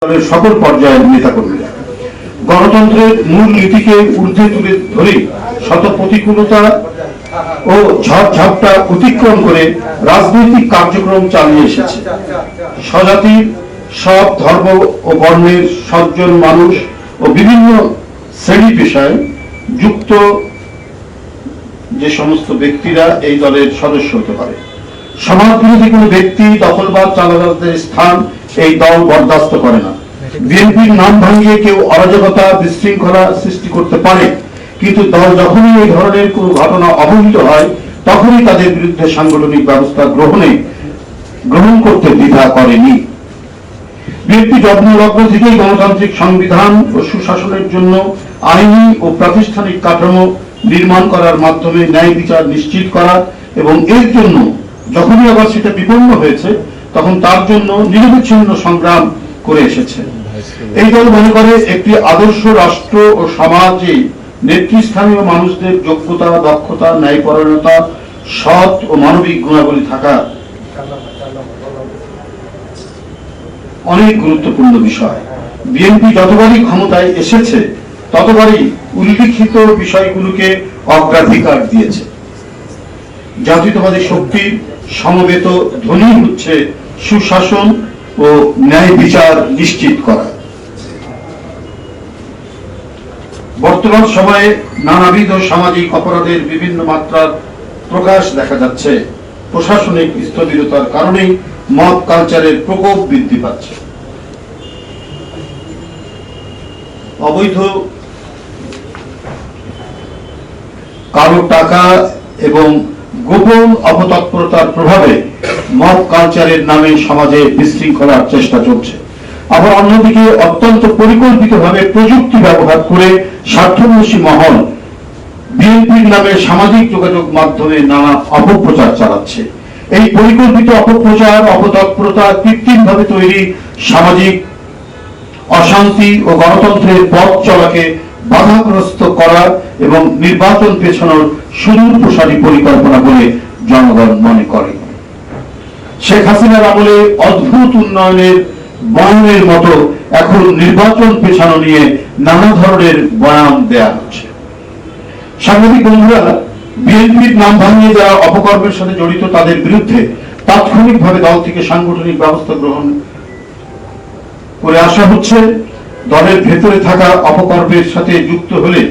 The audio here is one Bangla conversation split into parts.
দলের সকল পর্যায়ের নেতাকর্মীরা গণতন্ত্রের মূল নীতিকে ঊর্ধ্বে তুলে ধরে শত প্রতিকূলতা ও ঝড়ঝাপটা অতিক্রম করে রাজনৈতিক কার্যক্রম চালিয়ে এসেছে। স্বজাতির সব ধর্ম ও বর্ণের সজ্জন মানুষ ও বিভিন্ন শ্রেণী পেশায় যুক্ত যে সমস্ত ব্যক্তিরা এই দলের সদস্য হতে পারে। সমাজ বিরোধী কোনো ব্যক্তি, দখলবাদ, চাঁদাবাজদের স্থান এই দল বরদাস্ত করে না। বিএনপির নাম ভাঙিয়ে কেউ অরাজকতা, বিশৃঙ্খলা সৃষ্টি করতে পারে, কিন্তু দল যখনই এই ধরনের কোনো ঘটনা অবহিত হয় তখনই তাদের বিরুদ্ধে সাংগঠনিক ব্যবস্থা গ্রহণ করতে দ্বিধা করেনি। বিএনপি জন্মলগ্ন থেকেই গণতান্ত্রিক সংবিধান ও সুশাসনের জন্য আইনি ও প্রাতিষ্ঠানিক কাঠামো নির্মাণ করার মাধ্যমে ন্যায় বিচার নিশ্চিত করা এবং এর জন্য যখনই আবার সেটা বিপন্ন হয়েছে তখন তার জন্য নিরবিচ্ছিন্ন সংগ্রাম করে এসেছে। এই দল মনে করে একটি আদর্শ রাষ্ট্র ও সমাজে নেতৃস্থানীয় মানুষদের যোগ্যতা, দক্ষতা, ন্যায়পরায়ণতা, সৎ ও মানবিক গুণাবলী থাকা অনেক গুরুত্বপূর্ণ বিষয়। বিএনপি যতবারই ক্ষমতায় এসেছে ততবারই উল্লিখিত বিষয়গুলোকে অগ্রাধিকার দিয়েছে। জাতীয়তাবাদী শক্তির সমবেত ধ্বনি হচ্ছে সুশাসন ও ন্যায় বিচার নিশ্চিত করা। বর্তমান সময়ে নানাবিধ সামাজিক অপরাধের বিভিন্ন মাত্রার প্রকাশ দেখা যাচ্ছে। প্রশাসনিক স্থবিরতার কারণেই মব কালচারের প্রকোপ বৃদ্ধি পাচ্ছে। অবৈধ কালো টাকা এবং গোপন অপতৎপরতার প্রভাবে মব কালচারের নামে সমাজে বিশৃঙ্খলার চেষ্টা চলছে। আবার অন্যদিকে অত্যন্ত পরিকল্পিতভাবে প্রযুক্তি ব্যবহার করে স্বার্থন্বেষী মহল বিএনপির নামে সামাজিক যোগাযোগ মাধ্যমে নানা অপপ্রচার চালাচ্ছে। এই পরিকল্পিত অপপ্রচার, অপতৎপরতা কৃত্রিমভাবে তৈরি সামাজিক অশান্তি ও গণতন্ত্রের পথ চলাকে বাধাগ্রস্ত করা এবং নির্বাচন পেছানোর সুদূর প্রসারী পরিকল্পনা বলে জনগণ মনে করে। শেখ হাসিনার আমলে অদ্ভুত উন্নয়নের বয়ানের মতো এখন নির্বাচন পেছানো নিয়ে নানা ধরনের বয়ান দেয়া হচ্ছে। সাংবাদিক বন্ধুরা, বিএনপির নাম ভাঙিয়ে যারা অপকর্মের সাথে জড়িত তাদের বিরুদ্ধে তাৎক্ষণিকভাবে দল থেকে সাংগঠনিক ব্যবস্থা গ্রহণ করে আসা হচ্ছে। দলের ভেতরে থাকা অপকর্মের সাথে যুক্ত হলে,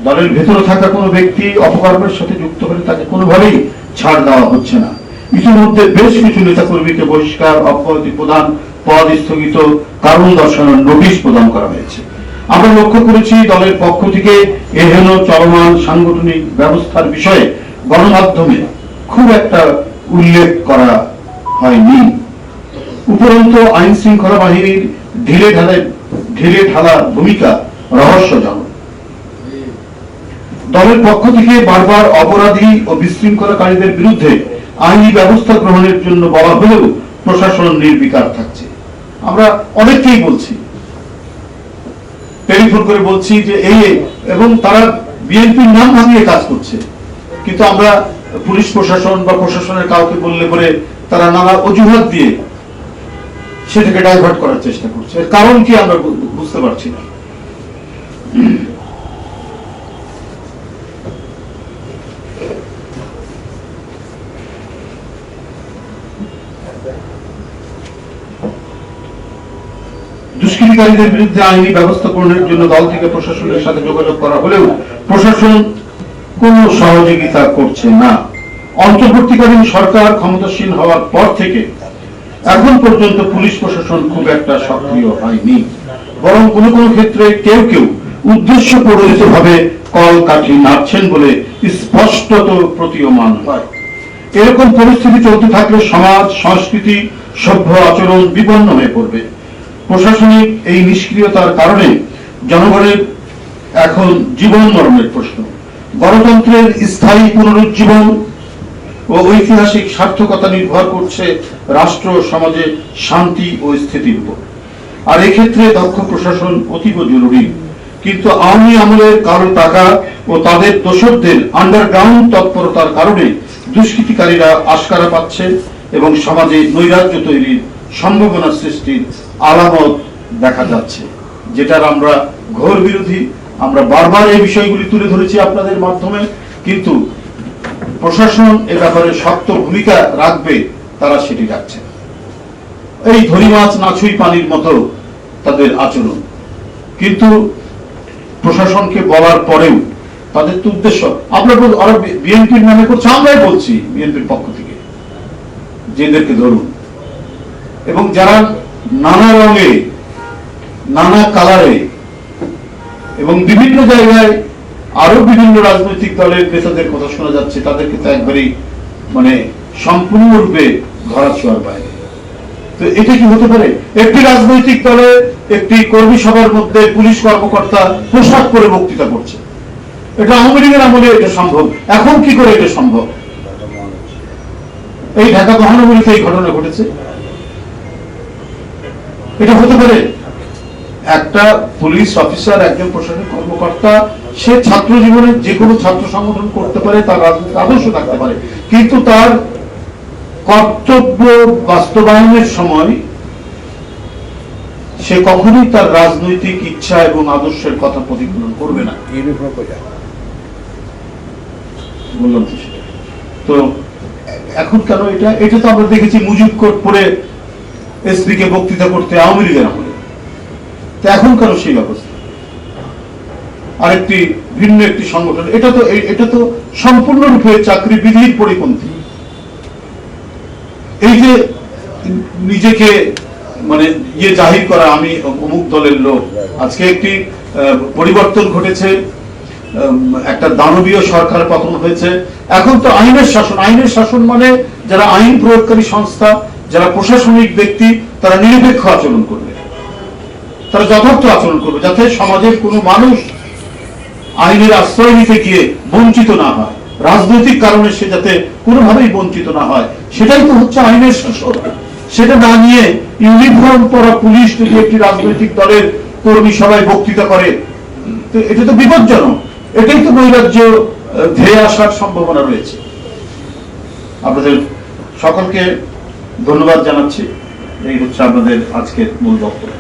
দলের ভেতরে থাকা কোনো ব্যক্তি অপকর্মের সাথে যুক্ত হলে তাকে কোনোভাবেই ছাড় দেওয়া হচ্ছে না। ইতিমধ্যে বেশ কিছু নেতাকর্মীকে বহিষ্কার, অব্যাহতি প্রদান, পদ স্থগিত, কারণ দর্শানোর নোটিশ প্রদান করা হয়েছে। আমরা লক্ষ্য করেছি দলের পক্ষ থেকে এহেন চলমান সাংগঠনিক ব্যবস্থার বিষয়ে গণমাধ্যমে খুব একটা উল্লেখ করা হয়নি। উপরন্ত আইন শৃঙ্খলা বাহিনীর ঢিলে ঢালা ভূমিকা রহস্যজনক। দলের পক্ষ থেকে বারবার অপরাধী ও বিশৃঙ্খলাকারীদের বিরুদ্ধে আইনি ব্যবস্থা গ্রহণের জন্য বলা হলেও প্রশাসন নির্বিকার থাকছে। আমরা অনেককেই বলছি, টেলিফোন করে বলছি যে এই, এবং তারা বিএনপির নাম ভাঙিয়ে কাজ করছে, কিন্তু আমরা পুলিশ প্রশাসন বা প্রশাসনের কাউকে বললে পরে তারা নানা অজুহাত দিয়ে সেটাকে ডাইভার্ট করার চেষ্টা করছে। এর কারণ কি আমরা বুঝতে পারছি না। দুষ্কৃতিকারীদের বিরুদ্ধে আইনি ব্যবস্থা গ্রহণের জন্য দল থেকে প্রশাসনের সাথে যোগাযোগ করা হলেও প্রশাসন কোনো সহযোগিতা করছে না। অন্তর্বর্তীকালীন সরকার ক্ষমতাসীন হওয়ার পর থেকে এখন পর্যন্ত পুলিশ প্রশাসন খুব একটা সক্রিয় হয়নি, বরং কোনো কোনো ক্ষেত্রে কেউ কেউ উদ্দেশ্য প্রণোদিতভাবে কল কাঠি নাড়ছেন বলে স্পষ্টত প্রতীয়মান হয়। এরকম পরিস্থিতি চলতে থাকলে সমাজ, সংস্কৃতি, সভ্য আচরণ বিপন্ন হয়ে পড়বে। প্রশাসনিক এই নিষ্ক্রিয়তার কারণে জনগণের এখন জীবন মরণের প্রশ্ন। গণতন্ত্রের স্থায়ী পুনরুজ্জীবন ও ঐতিহাসিক সার্থকতা নির্ভর করছে রাষ্ট্র সমাজে শান্তি ও স্থিতির উপর। আর এক্ষেত্রে দক্ষ প্রশাসন অতীব জরুরি। কিন্তু আওয়ামী আমলের কালো টাকা ও তাদের দোসরদের আন্ডারগ্রাউন্ড তৎপরতার কারণে দুষ্কৃতিকারীরা আশকারা পাচ্ছে এবং সমাজে নৈরাজ্য তৈরির সম্ভাবনা সৃষ্টির আলামত দেখা যাচ্ছে, যেটার আমরা ঘোর বিরোধী। আমরা বারবার এই বিষয়গুলি তুলে ধরেছি আপনাদের মাধ্যমে, কিন্তু প্রশাসন এ ব্যাপারে শক্ত ভূমিকা রাখবে, তারা সেটি রাখছে। এই ধরি মাছ না ছুঁই পানির মতো তাদের আচরণ। কিন্তু প্রশাসনকে বলার পরেও তাদের তো উদ্দেশ্য, আপনারা ওরা বিএনপির নামে করছে, আমরাই বলছি বিএনপির পক্ষ থেকে যে এদেরকে ধরুন। এবং যারা নানা রঙে, নানা কালারে এবং বিভিন্ন জায়গায় আরো বিভিন্ন রাজনৈতিক দলের নেতাদের কথা শোনা যাচ্ছে, তাদেরকে তো একবারেই মানে সম্পূর্ণরূপে ধরাছোঁয়ার বাইরে। তো এটা কি হতে পারে? একটি রাজনৈতিক দলে একটি কর্মী সভার মধ্যে পুলিশ কর্মকর্তা পোশাক পরে বক্তৃতা করছে, এটা আওয়ামী লীগের আমলে এটা সম্ভব, এখন কি করে এটা সম্ভব? এই ঢাকা মহানগরীতে এই ঘটনা ঘটেছে, এটা হতে পারে? একটা পুলিশ অফিসার, একজন প্রশাসনিক কর্মকর্তা, সে ছাত্র জীবনে যে কোনো ছাত্র সংগঠন করতে পারে, তার রাজনৈতিক আদর্শ থাকতে পারে, কিন্তু তার কর্তব্য বাস্তবায়নের সময় সে কখনোই তার রাজনৈতিক ইচ্ছা এবং আদর্শের কথা প্রতিফলন করবে না। বললাম তো সেটা। তো এখন কেন এটা? এটা তো আমরা দেখেছি মুজিব কোড পরে এসপি কে বক্তৃতা করতে আওয়ামী লীগের আমলে। তো এখন কেন সেই অবস্থা? আরেকটি ভিন্ন একটি সংগঠন, এটা তো সম্পূর্ণরূপে চাকরি বিধির পরিপন্থী। এই যে নিজেকে মানে ইয়ে জাহির করা, আমি অমুক দলের লোক, আজকে একটি পরিবর্তন ঘটেছে, একটা দানবীয় সরকার পতন হয়েছে, এখন তো আইনের শাসন। আইনের শাসন মানে যারা আইন প্রয়োগকারী সংস্থা, যারা প্রশাসনিক ব্যক্তি, তারা নিরপেক্ষ আচরণ করবে, তারা যথার্থ আচরণ করবে, যাতে সমাজের কোনো মানুষ আইনের আশ্রয় নিতে গিয়ে বঞ্চিত না হয়, রাজনৈতিক কারণে সে যাতে কোনোভাবেই বঞ্চিত না হয়। সেটাই তো হচ্ছে আইনের শাসন। সেটা না নিয়ে ইউনিফর্ম পরা পুলিশ যদি একটি রাজনৈতিক দলের কর্মী সবাই বক্তৃতা করে, তো এটা তো বিপজ্জনক। এটাই তো নৈরাজ্য ধেয়ে আসার সম্ভাবনা রয়েছে। আপনাদের সকলকে ধন্যবাদ জানাচ্ছি। এই হচ্ছে আপনাদের আজকের মূল বক্তব্য।